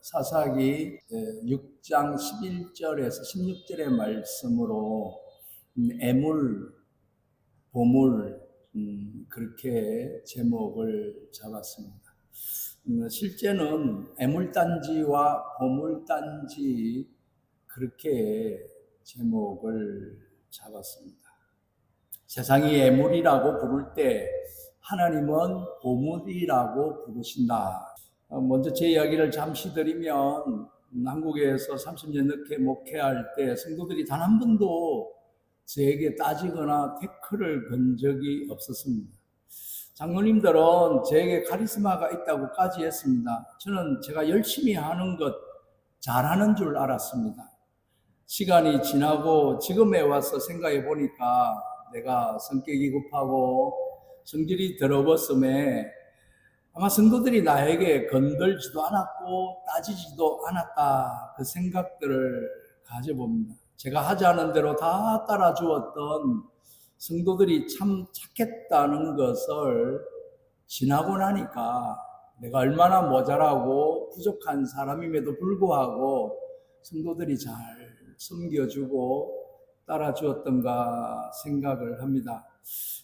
사사기 6장 11절에서 16절의 말씀으로 애물, 보물 그렇게 제목을 잡았습니다. 실제는 애물단지와 보물단지 그렇게 제목을 잡았습니다. 세상이 애물이라고 부를 때 하나님은 보물이라고 부르신다. 먼저 제 이야기를 잠시 드리면 한국에서 30년 넘게 목회할 때 성도들이 단 한 번도 저에게 따지거나 태클을 건 적이 없었습니다. 장로님들은 저에게 카리스마가 있다고까지 했습니다. 저는 제가 열심히 하는 것 잘하는 줄 알았습니다. 시간이 지나고 지금에 와서 생각해 보니까 내가 성격이 급하고 성질이 더러웠음에 아마 성도들이 나에게 건들지도 않았고 따지지도 않았다, 그 생각들을 가져봅니다. 제가 하지 않은 대로 다 따라주었던 성도들이 참 착했다는 것을 지나고 나니까 내가 얼마나 모자라고 부족한 사람임에도 불구하고 성도들이 잘 섬겨주고 따라주었던가 생각을 합니다.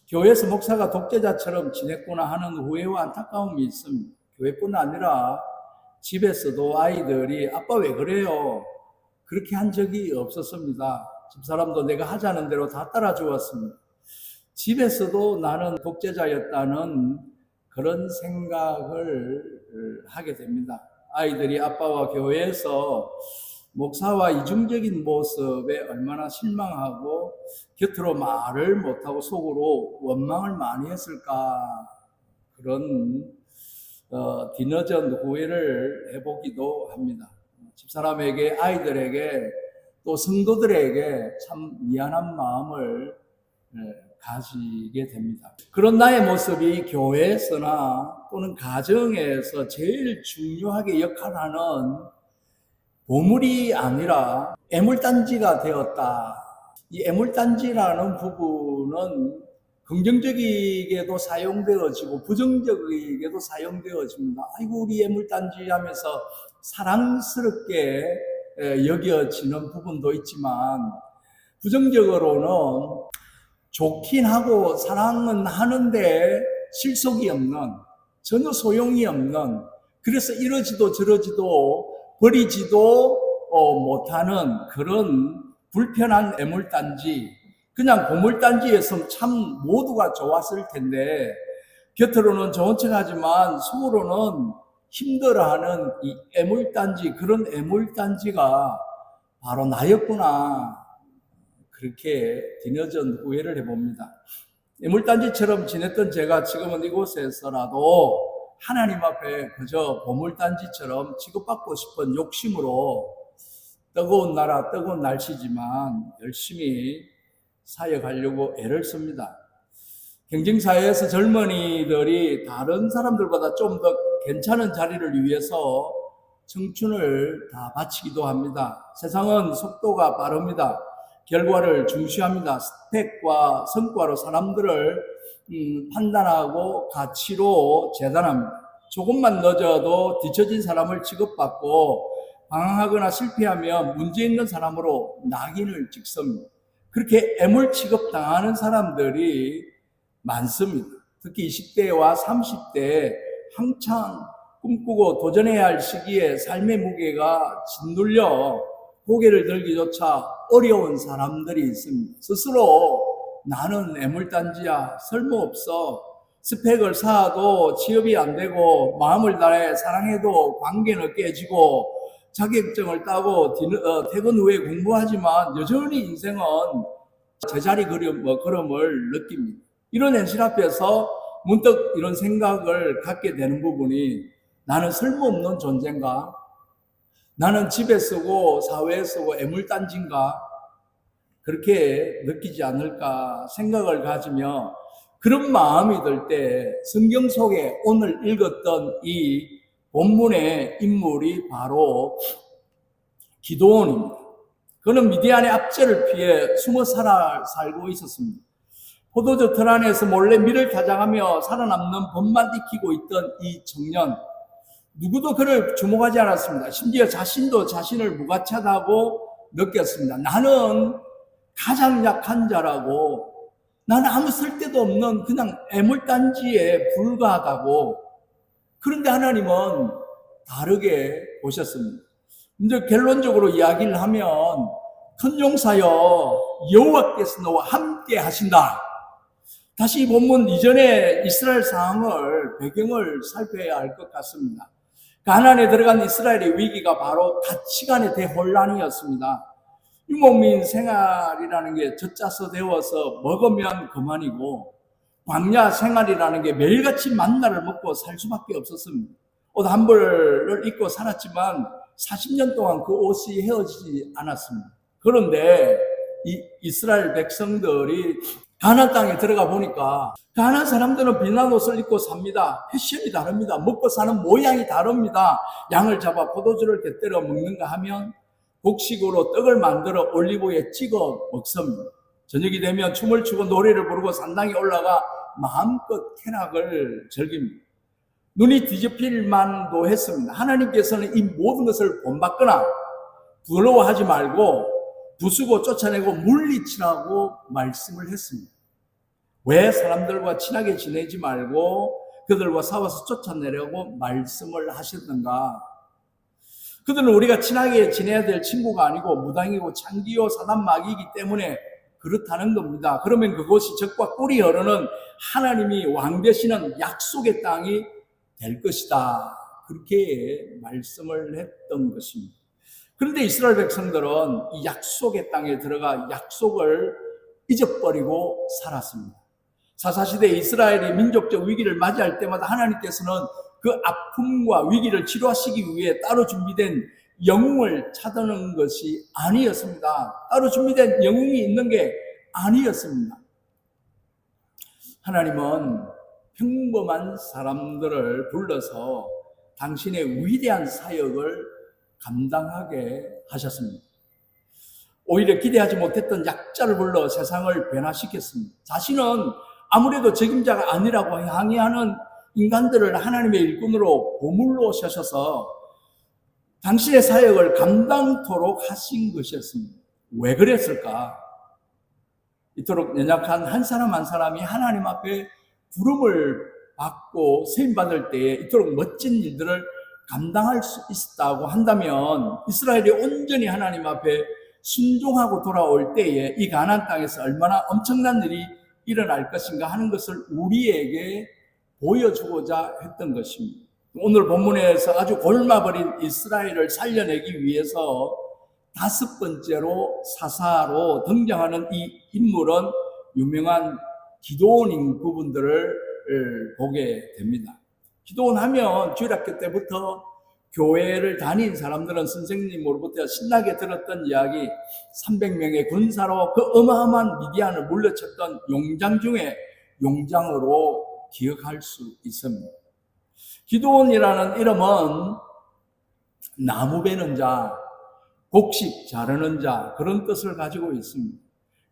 교회에서 목사가 독재자처럼 지냈구나 하는 후회와 안타까움이 있습니다. 교회뿐 아니라 집에서도 아이들이 아빠 왜 그래요? 그렇게 한 적이 없었습니다. 집사람도 내가 하자는 대로 다 따라주었습니다. 집에서도 나는 독재자였다는 그런 생각을 하게 됩니다. 아이들이 아빠와 교회에서 목사와 이중적인 모습에 얼마나 실망하고 곁으로 말을 못하고 속으로 원망을 많이 했을까, 그런 뒤늦은 후회를 해보기도 합니다. 집사람에게, 아이들에게, 또 성도들에게 참 미안한 마음을 가지게 됩니다. 그런 나의 모습이 교회에서나 또는 가정에서 제일 중요하게 역할하는 보물이 아니라 애물단지가 되었다. 이 애물단지라는 부분은 긍정적이게도 사용되어지고 부정적이게도 사용되어집니다. 아이고 우리 애물단지 하면서 사랑스럽게 여겨지는 부분도 있지만 부정적으로는 좋긴 하고 사랑은 하는데 실속이 없는, 전혀 소용이 없는, 그래서 이러지도 저러지도 버리지도 못하는 그런 불편한 애물단지, 그냥 보물단지였으면 참 모두가 좋았을 텐데 곁으로는 좋은 척하지만 속으로는 힘들어하는 이 애물단지, 그런 애물단지가 바로 나였구나, 그렇게 뒤늦은 후회를 해봅니다. 애물단지처럼 지냈던 제가 지금은 이곳에서라도 하나님 앞에 그저 보물단지처럼 취급받고 싶은 욕심으로 뜨거운 나라, 뜨거운 날씨지만 열심히 사역하려고 애를 씁니다. 경쟁사회에서 젊은이들이 다른 사람들보다 좀 더 괜찮은 자리를 위해서 청춘을 다 바치기도 합니다. 세상은 속도가 빠릅니다. 결과를 중시합니다. 스펙과 성과로 사람들을 판단하고 가치로 재단합니다. 조금만 늦어도 뒤처진 사람을 취급받고 방황하거나 실패하면 문제 있는 사람으로 낙인을 찍습니다. 그렇게 애물 취급당하는 사람들이 많습니다. 특히 20대와 30대에 한창 꿈꾸고 도전해야 할 시기에 삶의 무게가 짓눌려 고개를 들기조차 어려운 사람들이 있습니다. 스스로 나는 애물단지야, 쓸모없어, 스펙을 쌓아도 취업이 안 되고 마음을 다해 사랑해도 관계는 깨지고 자격증을 따고 퇴근 후에 공부하지만 여전히 인생은 제자리 걸음을 느낍니다. 이런 현실 앞에서 문득 이런 생각을 갖게 되는 부분이, 나는 쓸모없는 존재인가? 나는 집에 쓰고 사회에 쓰고 애물단지인가? 그렇게 느끼지 않을까 생각을 가지며 그런 마음이 들 때 성경 속에 오늘 읽었던 이 본문의 인물이 바로 기드온입니다. 그는 미디안의 압제를 피해 숨어 살고 있었습니다. 포도주 틀 안에서 몰래 밀을 타작하며 살아남는 법만 익히고 있던 이 청년, 누구도 그를 주목하지 않았습니다. 심지어 자신도 자신을 무가치하다고 느꼈습니다. 나는 가장 약한 자라고, 나는 아무 쓸데도 없는 그냥 애물단지에 불과하다고. 그런데 하나님은 다르게 보셨습니다. 이제 결론적으로 이야기를 하면, 큰 용사여, 여호와께서 너와 함께 하신다. 다시 이 본문 이전에 이스라엘 상황을, 배경을 살펴야 할 것 같습니다. 가나안에 들어간 이스라엘의 위기가 바로 가치관의 대혼란이었습니다. 유목민 생활이라는 게 젖자서 데워서 먹으면 그만이고, 광야 생활이라는 게 매일같이 만나를 먹고 살 수밖에 없었습니다. 옷 한 벌을 입고 살았지만 40년 동안 그 옷이 헤어지지 않았습니다. 그런데 이 이스라엘 백성들이 가나안 땅에 들어가 보니까 가나안 사람들은 빛난 옷을 입고 삽니다. 패션이 다릅니다. 먹고 사는 모양이 다릅니다. 양을 잡아 포도주를 곁들여 먹는가 하면 곡식으로 떡을 만들어 올리브유에 찍어 먹습니다. 저녁이 되면 춤을 추고 노래를 부르고 산당에 올라가 마음껏 쾌락을 즐깁니다. 눈이 뒤집힐 만도 했습니다. 하나님께서는 이 모든 것을 본받거나 부러워하지 말고 부수고 쫓아내고 물리치라고 말씀을 했습니다. 왜 사람들과 친하게 지내지 말고 그들과 싸워서 쫓아내려고 말씀을 하셨는가? 그들은 우리가 친하게 지내야 될 친구가 아니고 무당이고 창기요 사단마귀이기 때문에 그렇다는 겁니다. 그러면 그곳이 적과 꿀이 흐르는 하나님이 왕 되시는 약속의 땅이 될 것이다. 그렇게 말씀을 했던 것입니다. 그런데 이스라엘 백성들은 이 약속의 땅에 들어가 약속을 잊어버리고 살았습니다. 사사시대 이스라엘이 민족적 위기를 맞이할 때마다 하나님께서는 그 아픔과 위기를 치료하시기 위해 따로 준비된 영웅을 찾아내는 것이 아니었습니다. 따로 준비된 영웅이 있는 게 아니었습니다. 하나님은 평범한 사람들을 불러서 당신의 위대한 사역을 감당하게 하셨습니다. 오히려 기대하지 못했던 약자를 불러 세상을 변화시켰습니다. 자신은 아무래도 적임자가 아니라고 항의하는 인간들을 하나님의 일꾼으로 보물로 세셔서 당신의 사역을 감당토록 하신 것이었습니다. 왜 그랬을까? 이토록 연약한 한 사람 한 사람이 하나님 앞에 부름을 받고 세임받을 때에 이토록 멋진 일들을 감당할 수 있었다고 한다면 이스라엘이 온전히 하나님 앞에 순종하고 돌아올 때에 이 가나안 땅에서 얼마나 엄청난 일이 일어날 것인가 하는 것을 우리에게 보여주고자 했던 것입니다. 오늘 본문에서 아주 골마버린 이스라엘을 살려내기 위해서 다섯 번째로 사사로 등장하는 이 인물은 유명한 기드온인 부분들을 보게 됩니다. 기드온 하면 주일학교 때부터 교회를 다닌 사람들은 선생님으로부터 신나게 들었던 이야기, 300명의 군사로 그 어마어마한 미디안을 물리쳤던 용장 중에 용장으로 기억할 수 있습니다. 기드온이라는 이름은 나무 베는 자, 곡식 자르는 자, 그런 뜻을 가지고 있습니다.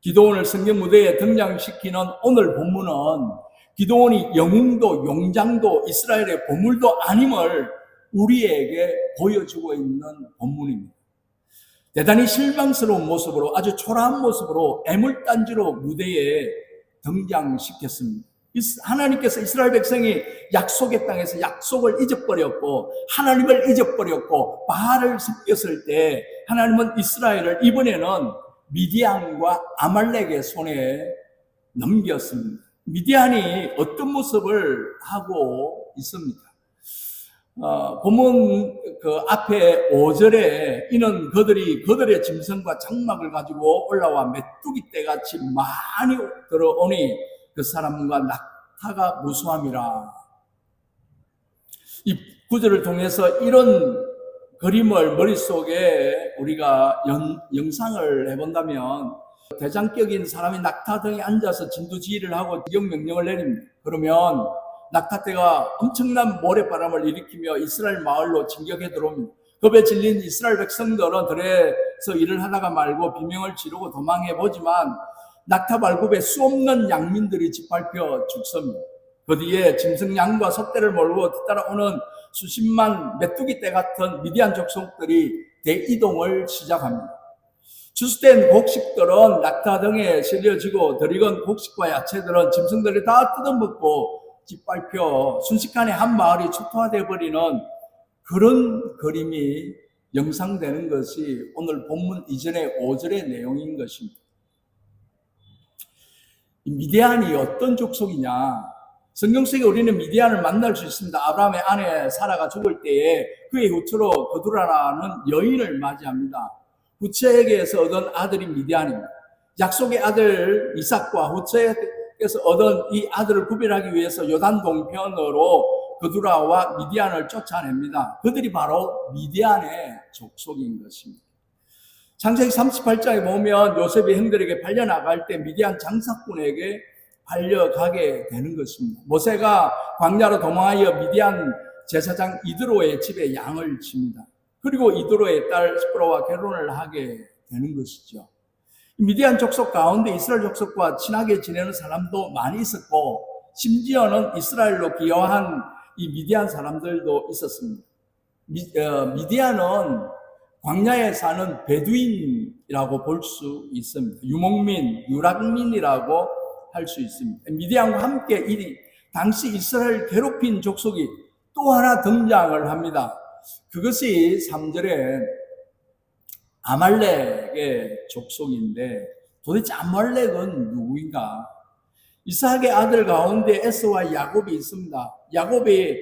기드온을 성경 무대에 등장시키는 오늘 본문은 기드온이 영웅도 용장도 이스라엘의 보물도 아님을 우리에게 보여주고 있는 본문입니다. 대단히 실망스러운 모습으로, 아주 초라한 모습으로 애물단지로 무대에 등장시켰습니다. 하나님께서 이스라엘 백성이 약속의 땅에서 약속을 잊어버렸고 하나님을 잊어버렸고 바알을 섬겼을 때 하나님은 이스라엘을 이번에는 미디안과 아말렉의 손에 넘겼습니다. 미디안이 어떤 모습을 하고 있습니까? 본문 그 앞에 5절에 이는 그들의 짐승과 장막을 가지고 올라와 메뚜기 떼같이 많이 들어오니 그 사람과 낙타가 무수함이라. 이 구절을 통해서 이런 그림을 머릿속에 우리가 영상을 해본다면 대장격인 사람이 낙타 등에 앉아서 진두지휘를 하고 지경 명령을 내립니다. 그러면 낙타떼가 엄청난 모래바람을 일으키며 이스라엘 마을로 진격해 들어옵니다. 겁에 질린 이스라엘 백성들은 들에서 일을 하다가 말고 비명을 지르고 도망해 보지만 낙타 발굽에 수없는 양민들이 짓밟혀 죽습니다. 그 뒤에 짐승 양과 소떼를 몰고 뒤따라오는 수십만 메뚜기 떼 같은 미디안 족속들이 대이동을 시작합니다. 추수된 곡식들은 낙타 등에 실려지고 덜 익은 곡식과 야채들은 짐승들이 다 뜯어먹고 짓밟혀 순식간에 한 마을이 초토화되어 버리는 그런 그림이 영상되는 것이 오늘 본문 이전의 5절의 내용인 것입니다. 미디안이 어떤 족속이냐? 성경 속에 우리는 미디안을 만날 수 있습니다. 아브라함의 아내 사라가 죽을 때에 그의 후처로 거두라라는 여인을 맞이합니다. 후처에게서 얻은 아들이 미디안입니다. 약속의 아들 이삭과 후처에게서 얻은 이 아들을 구별하기 위해서 요단 동편으로 거두라와 미디안을 쫓아냅니다. 그들이 바로 미디안의 족속인 것입니다. 창세기 38장에 보면 요셉이 형들에게 팔려나갈 때 미디안 장사꾼에게 팔려가게 되는 것입니다. 모세가 광야로 도망하여 미디안 제사장 이드로의 집에 양을 칩니다. 그리고 이드로의 딸 스프라와 결혼을 하게 되는 것이죠. 미디안 족속 가운데 이스라엘 족속과 친하게 지내는 사람도 많이 있었고 심지어는 이스라엘로 기여한 이 미디안 사람들도 있었습니다. 미디안은 광야에 사는 베두인이라고 볼 수 있습니다. 유목민, 유락민이라고 할 수 있습니다. 미디안과 함께 이 당시 이스라엘 괴롭힌 족속이 또 하나 등장을 합니다. 그것이 3절에 아말렉의 족속인데 도대체 아말렉은 누구인가? 이삭의 아들 가운데 에서와 야곱이 있습니다. 야곱이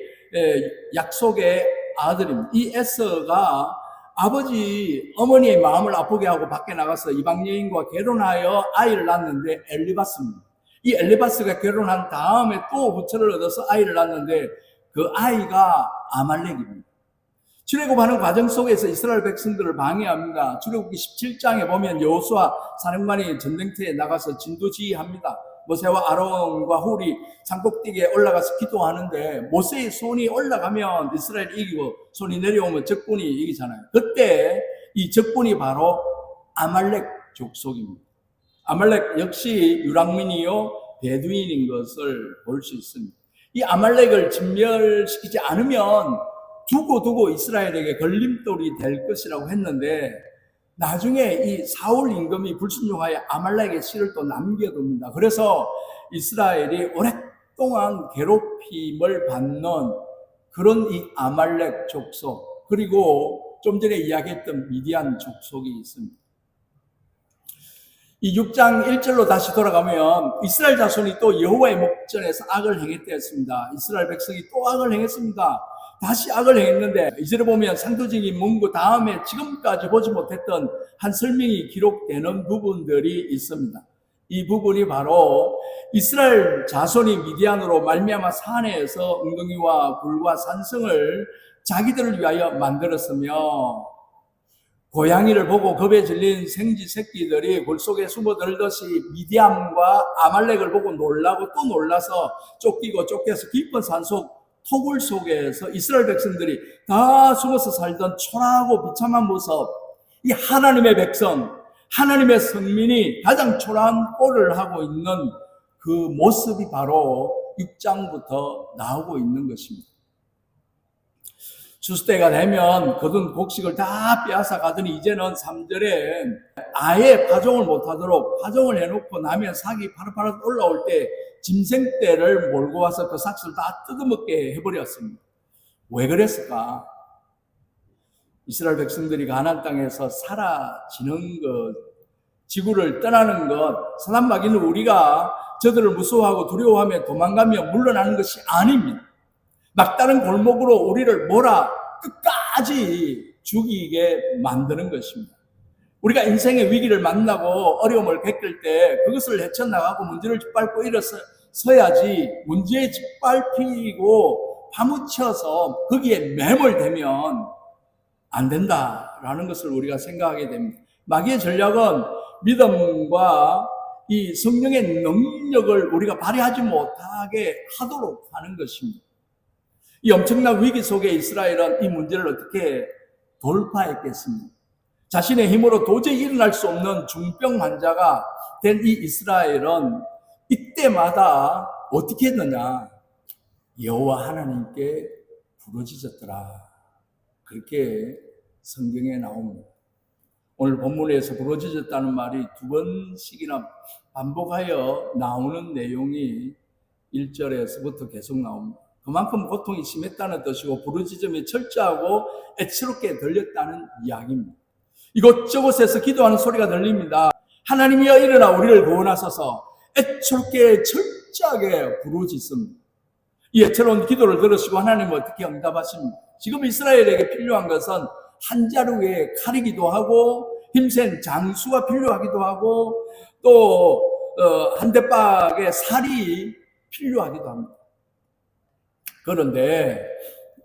약속의 아들입니다. 이 에서가 아버지, 어머니의 마음을 아프게 하고 밖에 나가서 이방 여인과 결혼하여 아이를 낳았는데 엘리바스입니다. 이 엘리바스가 결혼한 다음에 또 후처를 얻어서 아이를 낳았는데 그 아이가 아말렉입니다. 출애굽하는 과정 속에서 이스라엘 백성들을 방해합니다. 출애굽기 17장에 보면 여호수아 사령관이 전쟁터에 나가서 진두지휘합니다. 모세와 아론과 훌이 산꼭대기에 올라가서 기도하는데 모세의 손이 올라가면 이스라엘이 이기고 손이 내려오면 적군이 이기잖아요. 그때 이 적군이 바로 아말렉 족속입니다. 아말렉 역시 유랑민이요 베두인인 것을 볼 수 있습니다. 이 아말렉을 진멸시키지 않으면 두고 이스라엘에게 걸림돌이 될 것이라고 했는데 나중에 이 사울 임금이 불순종하여 아말렉의 씨를 또 남겨둡니다. 그래서 이스라엘이 오랫동안 괴롭힘을 받는 그런 이 아말렉 족속, 그리고 좀 전에 이야기했던 미디안 족속이 있습니다. 이 6장 1절로 다시 돌아가면 이스라엘 자손이 또 여호와의 목전에서 악을 행했다였습니다. 이스라엘 백성이 또 악을 행했습니다. 다시 악을 행했는데 이제를 보면 상도적인 문구 다음에 지금까지 보지 못했던 한 설명이 기록되는 부분들이 있습니다. 이 부분이 바로 이스라엘 자손이 미디안으로 말미암아 산에서 웅덩이와 굴과 산성을 자기들을 위하여 만들었으며 고양이를 보고 겁에 질린 생쥐 새끼들이 굴 속에 숨어들듯이 미디안과 아말렉을 보고 놀라고 또 놀라서 쫓겨서 깊은 산속 토굴 속에서 이스라엘 백성들이 다 숨어서 살던 초라하고 비참한 모습, 이 하나님의 백성, 하나님의 성민이 가장 초라한 꼴을 하고 있는 그 모습이 바로 6장부터 나오고 있는 것입니다. 추수때가 되면 거둔 곡식을 다 빼앗아 가더니 이제는 3절에 아예 파종을 못하도록 파종을 해놓고 나면 삭이 파릇파릇 올라올 때 짐승떼를 몰고 와서 그 삭을 다 뜯어먹게 해버렸습니다. 왜 그랬을까? 이스라엘 백성들이 가나안 땅에서 사라지는 것, 지구를 떠나는 것, 사단 마귀는 우리가 저들을 무서워하고 두려워하며 도망가며 물러나는 것이 아닙니다. 막다른 골목으로 우리를 몰아 끝까지 죽이게 만드는 것입니다. 우리가 인생의 위기를 만나고 어려움을 겪을 때 그것을 헤쳐나가고 문제를 짓밟고 일어서야지 문제에 짓밟히고 파묻혀서 거기에 매몰되면 안 된다라는 것을 우리가 생각하게 됩니다. 마귀의 전략은 믿음과 이 성령의 능력을 우리가 발휘하지 못하게 하도록 하는 것입니다. 이 엄청난 위기 속에 이스라엘은 이 문제를 어떻게 돌파했겠습니까? 자신의 힘으로 도저히 일어날 수 없는 중병 환자가 된 이 이스라엘은 이때마다 어떻게 했느냐? 여호와 하나님께 부르짖었더라. 그렇게 성경에 나옵니다. 오늘 본문에서 부르짖었다는 말이 두 번씩이나 반복하여 나오는 내용이 1절에서부터 계속 나옵니다. 그만큼 고통이 심했다는 뜻이고 부르짖음이 철저하고 애처롭게 들렸다는 이야기입니다. 이곳저곳에서 기도하는 소리가 들립니다. 하나님이여 일어나 우리를 구원하소서. 애처롭게 철저하게 부르짖습니다. 이 애처로운 기도를 들으시고 하나님은 어떻게 응답하십니까? 지금 이스라엘에게 필요한 것은 한 자루의 칼이기도 하고 힘센 장수가 필요하기도 하고 또 한 대박의 살이 필요하기도 합니다. 그런데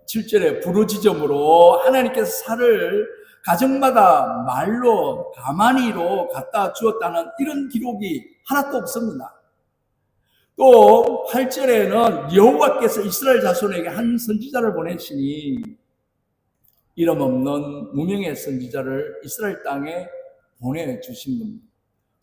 7절에 부르짖음으로 하나님께서 살을 가정마다 말로 가마니로 갖다 주었다는 이런 기록이 하나도 없습니다. 또 8절에는 여호와께서 이스라엘 자손에게 한 선지자를 보내시니 이름 없는 무명의 선지자를 이스라엘 땅에 보내주신 겁니다.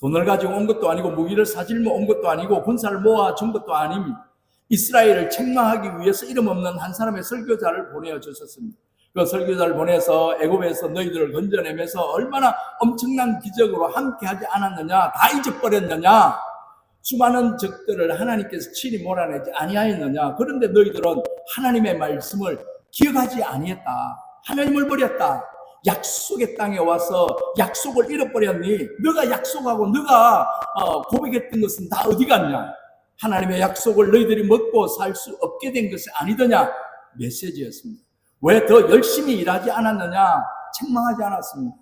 돈을 가지고 온 것도 아니고 무기를 사질러 온 것도 아니고 군사를 모아 준 것도 아닙니다. 이스라엘을 책망하기 위해서 이름 없는 한 사람의 설교자를 보내주셨습니다. 그 설교자를 보내서 애굽에서 너희들을 건져내면서 얼마나 엄청난 기적으로 함께하지 않았느냐, 다 잊어버렸느냐, 수많은 적들을 하나님께서 친히 몰아내지 아니하였느냐. 그런데 너희들은 하나님의 말씀을 기억하지 아니했다. 하나님을 버렸다. 약속의 땅에 와서 약속을 잃어버렸니? 너가 약속하고 너가 고백했던 것은 다 어디 갔냐? 하나님의 약속을 너희들이 먹고 살 수 없게 된 것이 아니더냐? 메시지였습니다. 왜 더 열심히 일하지 않았느냐? 책망하지 않았습니다.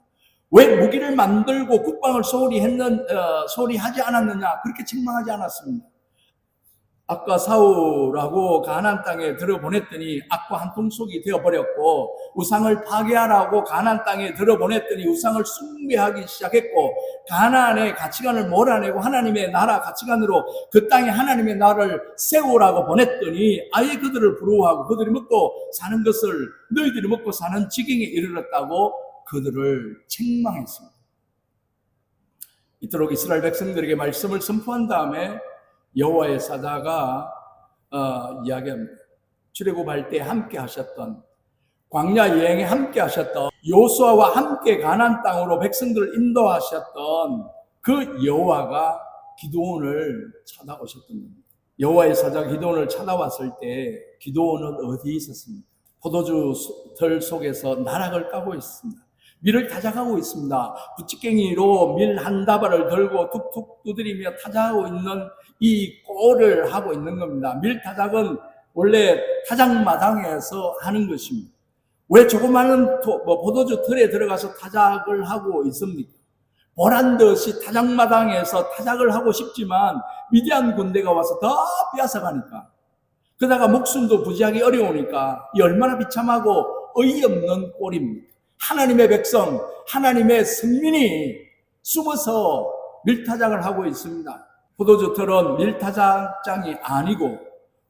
왜 무기를 만들고 국방을 소홀히 하지 않았느냐? 그렇게 책망하지 않았습니다. 아까 사울하고 가나안 땅에 들어보냈더니 악과 한통속이 되어버렸고, 우상을 파괴하라고 가나안 땅에 들어보냈더니 우상을 숭배하기 시작했고, 가나안의 가치관을 몰아내고 하나님의 나라 가치관으로 그 땅에 하나님의 나라를 세우라고 보냈더니 아예 그들을 부러워하고 그들이 먹고 사는 것을 너희들이 먹고 사는 지경에 이르렀다고 그들을 책망했습니다. 이토록 이스라엘 백성들에게 말씀을 선포한 다음에 여호와의 사자가 이야기합니다. 출애굽할 때 함께 하셨던, 광야 여행에 함께 하셨던, 요수아와 함께 가나안 땅으로 백성들을 인도하셨던 그 여호와가 기드온을 찾아오셨던 겁니다. 여호와의 사자가 기드온을 찾아왔을 때 기드온은 어디에 있었습니까? 포도주 들 속에서 나락을 까고 있습니다. 밀을 타작하고 있습니다. 부찌깽이로 밀 한 다발을 들고 툭툭 두드리며 타작하고 있는 이 꼴을 하고 있는 겁니다. 밀 타작은 원래 타작마당에서 하는 것입니다. 왜 조그마한 포도주 틀에 들어가서 타작을 하고 있습니까? 보란듯이 타작마당에서 타작을 하고 싶지만 미디안 군대가 와서 다 빼앗아가니까, 그러다가 목숨도 부지하기 어려우니까 이 얼마나 비참하고 어이없는 꼴입니다. 하나님의 백성, 하나님의 성민이 숨어서 밀타작을 하고 있습니다. 포도주 틀은 밀타작장이 아니고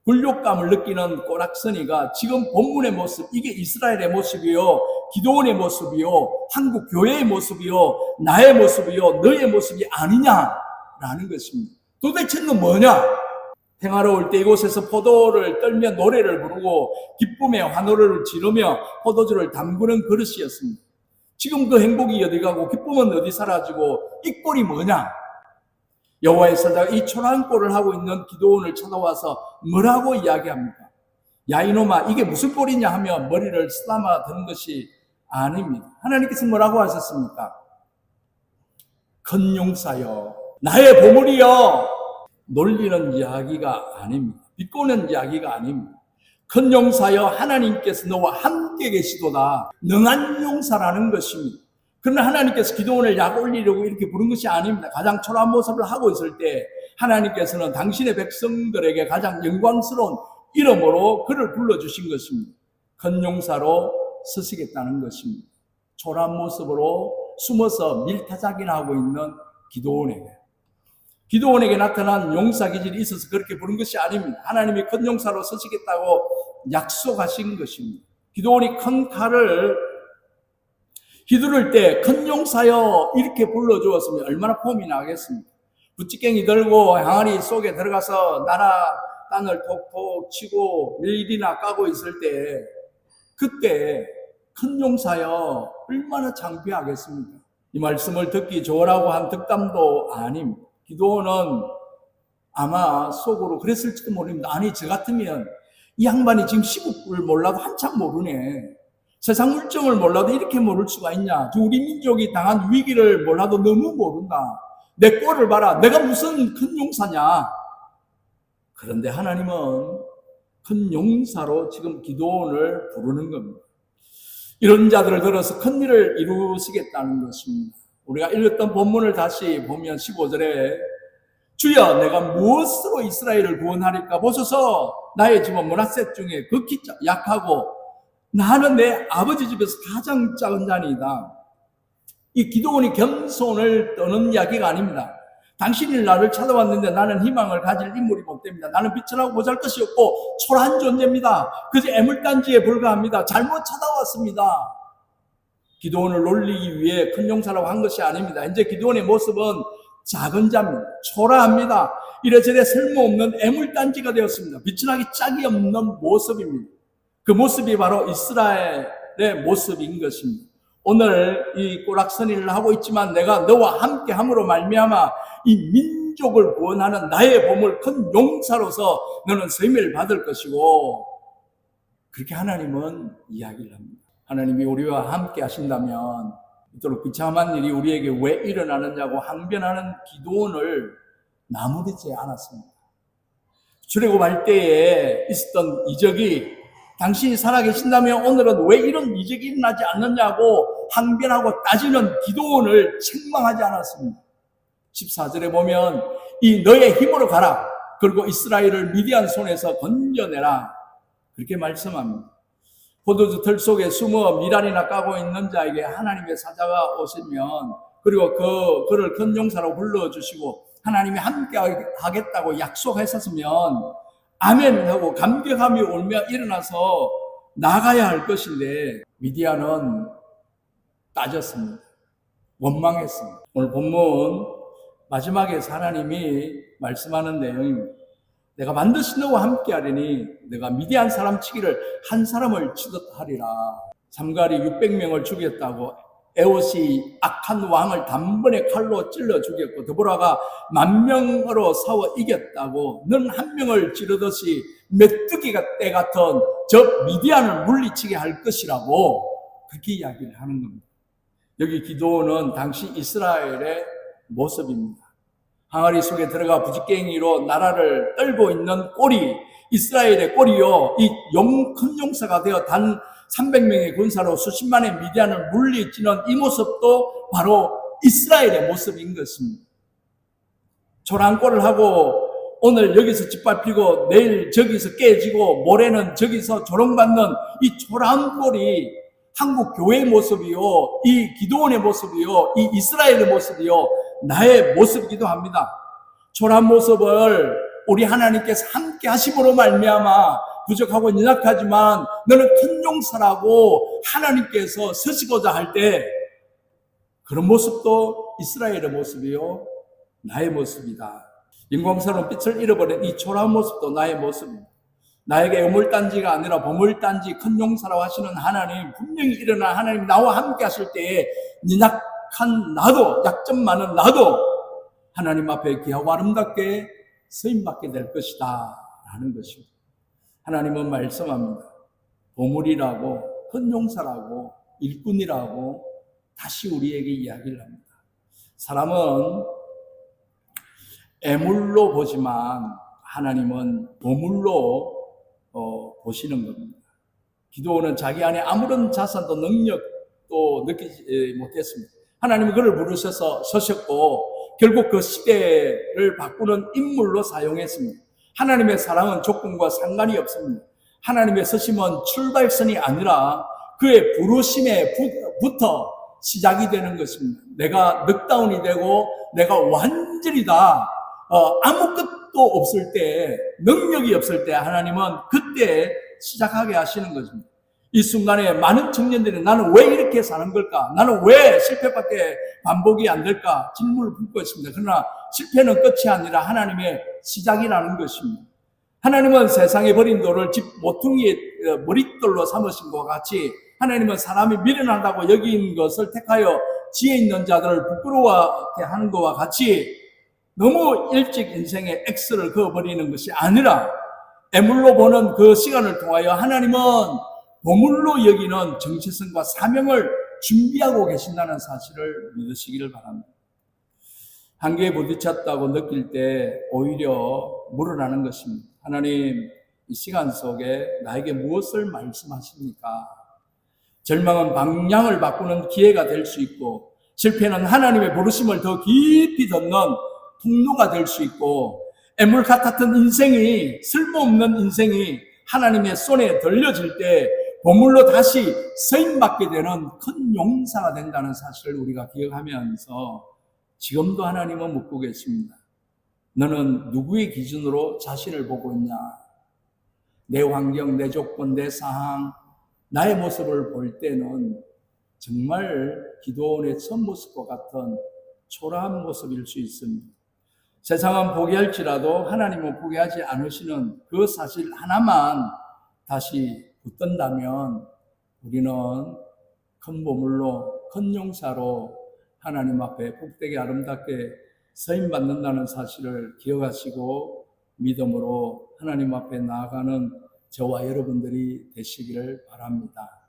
굴욕감을 느끼는 꼬락서니가 지금 본문의 모습, 이게 이스라엘의 모습이요, 기드온의 모습이요, 한국 교회의 모습이요, 나의 모습이요, 너의 모습이 아니냐라는 것입니다. 도대체는 뭐냐? 평화로울 때 이곳에서 포도를 떨며 노래를 부르고 기쁨의 환호를 지르며 포도주를 담그는 그릇이었습니다. 지금 그 행복이 어디 가고 기쁨은 어디 사라지고 이 꼴이 뭐냐? 여호와의 사자가 이 초라한 꼴을 하고 있는 기드온을 찾아와서 뭐라고 이야기합니까? 야 이놈아, 이게 무슨 꼴이냐 하며 머리를 쓰다마 드는 것이 아닙니다. 하나님께서 뭐라고 하셨습니까? 큰 용사여, 나의 보물이여. 놀리는 이야기가 아닙니다. 비꼬는 이야기가 아닙니다. 큰 용사여, 하나님께서 너와 함께 계시도다. 능한 용사라는 것입니다. 그러나 하나님께서 기드온을 약 올리려고 이렇게 부른 것이 아닙니다. 가장 초라한 모습을 하고 있을 때 하나님께서는 당신의 백성들에게 가장 영광스러운 이름으로 그를 불러주신 것입니다. 큰 용사로 서시겠다는 것입니다. 초라한 모습으로 숨어서 밀타작이나 하고 있는 기드온에게 나타난 용사 기질이 있어서 그렇게 부른 것이 아닙니다. 하나님이 큰 용사로 서시겠다고 약속하신 것입니다. 기드온이 큰 칼을 휘두를 때 큰 용사여 이렇게 불러주었으면 얼마나 폼이 나겠습니까? 부찌깽이 들고 항아리 속에 들어가서 나라 땅을 톡톡 치고 밀이나 까고 있을 때 그때 큰 용사여 얼마나 창피하겠습니까? 이 말씀을 듣기 좋으라고 한 덕담도 아님. 기도는 아마 속으로 그랬을지도 모릅니다. 아니 저 같으면 이 양반이 지금 시국을 몰라도 한참 모르네. 세상 물정을 몰라도 이렇게 모를 수가 있냐. 우리 민족이 당한 위기를 몰라도 너무 모른다. 내 꼴을 봐라. 내가 무슨 큰 용사냐. 그런데 하나님은 큰 용사로 지금 기도원을 부르는 겁니다. 이런 자들을 들어서 큰 일을 이루시겠다는 것입니다. 우리가 읽었던 본문을 다시 보면 15절에 주여 내가 무엇으로 이스라엘을 구원하리까? 보소서 나의 집은 므낫셋 중에 극히 약하고 나는 내 아버지 집에서 가장 작은 자니이다. 이 기도원이 겸손을 떠는 이야기가 아닙니다. 당신이 나를 찾아왔는데 나는 희망을 가질 인물이 못 됩니다. 나는 빛을 보잘 것이 없고 초라한 존재입니다. 그저 애물단지에 불과합니다. 잘못 찾아왔습니다. 기도원을 놀리기 위해 큰 용사라고 한 것이 아닙니다. 이제 기도원의 모습은 작은 자입니다. 초라합니다. 이래저래 쓸모없는 애물단지가 되었습니다. 빛나기 짝이 없는 모습입니다. 그 모습이 바로 이스라엘의 모습인 것입니다. 오늘 이 꼬락서니를 하고 있지만 내가 너와 함께 함으로 말미암아 이 민족을 구원하는 나의 보물 큰 용사로서 너는 세임을 받을 것이고 그렇게 하나님은 이야기를 합니다. 하나님이 우리와 함께 하신다면 이토록 비참한 일이 우리에게 왜 일어나느냐고 항변하는 기도원을 나무르지 않았습니다. 출애굽할 때에 있었던 이적이 당신이 살아계신다면 오늘은 왜 이런 이적이 일어나지 않느냐고 항변하고 따지는 기도원을 책망하지 않았습니다. 14절에 보면 이 너의 힘으로 가라. 그리고 이스라엘을 미디안 손에서 건져내라. 그렇게 말씀합니다. 포도주 틀 속에 숨어 미랄이나 까고 있는 자에게 하나님의 사자가 오시면 그리고 그를 큰 용사로 불러주시고 하나님이 함께 하겠다고 약속하셨으면 아멘 하고 감격하며 울며 일어나서 나가야 할 것인데 미디안은 따졌습니다. 원망했습니다. 오늘 본문 마지막에 하나님이 말씀하는 내용입니다. 내가 반드시 너와 함께 하리니 내가 미디안 사람 치기를 한 사람을 치듯 하리라. 삼갈이 600명을 죽였다고 에옷이 악한 왕을 단번에 칼로 찔러 죽였고 드보라가 10,000명으로 싸워 이겼다고 넌 한 명을 찌르듯이 메뚜기가 때 같은 저 미디안을 물리치게 할 것이라고 그렇게 이야기를 하는 겁니다. 여기 기도는 당시 이스라엘의 모습입니다. 항아리 속에 들어가 부지깽이로 나라를 떨고 있는 꼬리, 이스라엘의 꼬리요. 이 큰 용사가 되어 단 300명의 군사로 수십만의 미디안을 물리치는 이 모습도 바로 이스라엘의 모습인 것입니다. 조랑꼴을 하고 오늘 여기서 짓밟히고 내일 저기서 깨지고 모레는 저기서 조롱받는 이 조랑꼴이 한국 교회의 모습이요, 이 기도원의 모습이요, 이 이스라엘의 모습이요, 나의 모습이기도 합니다. 초라한 모습을 우리 하나님께서 함께 하심으로 말미암아 부족하고 연약하지만 너는 큰 용사라고 하나님께서 서시고자 할 때 그런 모습도 이스라엘의 모습이요, 나의 모습이다. 인공스러운 빛을 잃어버린 이 초라한 모습도 나의 모습입니다. 나에게 애물단지가 아니라 보물단지 큰 용사라고 하시는 하나님, 분명히 일어나 하나님 나와 함께 하실 때에 연약한 나도, 약점 많은 나도 하나님 앞에 귀하고 아름답게 쓰임받게 될 것이다 라는 것입니다. 하나님은 말씀합니다. 보물이라고, 큰 용사라고, 일꾼이라고 다시 우리에게 이야기를 합니다. 사람은 애물로 보지만 하나님은 보물로 보시는 겁니다. 기도원은 자기 안에 아무런 자산도 능력도 느끼지 못했습니다. 하나님은 그를 부르셔서 서셨고 결국 그 시대를 바꾸는 인물로 사용했습니다. 하나님의 사랑은 조건과 상관이 없습니다. 하나님의 서심은 출발선이 아니라 그의 부르심에부터 시작이 되는 것입니다. 내가 넉다운이 되고 내가 완전히 다 아무것도 없을 때, 능력이 없을 때 하나님은 그때 시작하게 하시는 것입니다. 이 순간에 많은 청년들이 나는 왜 이렇게 사는 걸까? 나는 왜 실패밖에 반복이 안 될까? 질문을 품고 있습니다. 그러나 실패는 끝이 아니라 하나님의 시작이라는 것입니다. 하나님은 세상에 버린 돌을 집 모퉁이의 머릿돌로 삼으신 것과 같이 하나님은 사람이 미련하다고 여긴 것을 택하여 지혜 있는 자들을 부끄러워하게 하는 것과 같이 너무 일찍 인생의 X를 그어버리는 것이 아니라 애물로 보는 그 시간을 통하여 하나님은 보물로 여기는 정체성과 사명을 준비하고 계신다는 사실을 믿으시기를 바랍니다. 한계에 부딪혔다고 느낄 때 오히려 물어나는 것입니다. 하나님, 이 시간 속에 나에게 무엇을 말씀하십니까? 절망은 방향을 바꾸는 기회가 될 수 있고, 실패는 하나님의 부르심을 더 깊이 듣는 통로가 될 수 있고, 애물 같았던 인생이, 쓸모없는 인생이 하나님의 손에 들려질 때 보물로 다시 쓰임받게 되는 큰 용사가 된다는 사실을 우리가 기억하면서 지금도 하나님은 묻고 계십니다. 너는 누구의 기준으로 자신을 보고 있냐? 내 환경, 내 조건, 내 상황, 나의 모습을 볼 때는 정말 기도원의 첫 모습과 같은 초라한 모습일 수 있습니다. 세상은 포기할지라도 하나님은 포기하지 않으시는 그 사실 하나만 다시 붙든다면 우리는 큰 보물로, 큰 용사로 하나님 앞에 복되게 아름답게 서임받는다는 사실을 기억하시고 믿음으로 하나님 앞에 나아가는 저와 여러분들이 되시기를 바랍니다.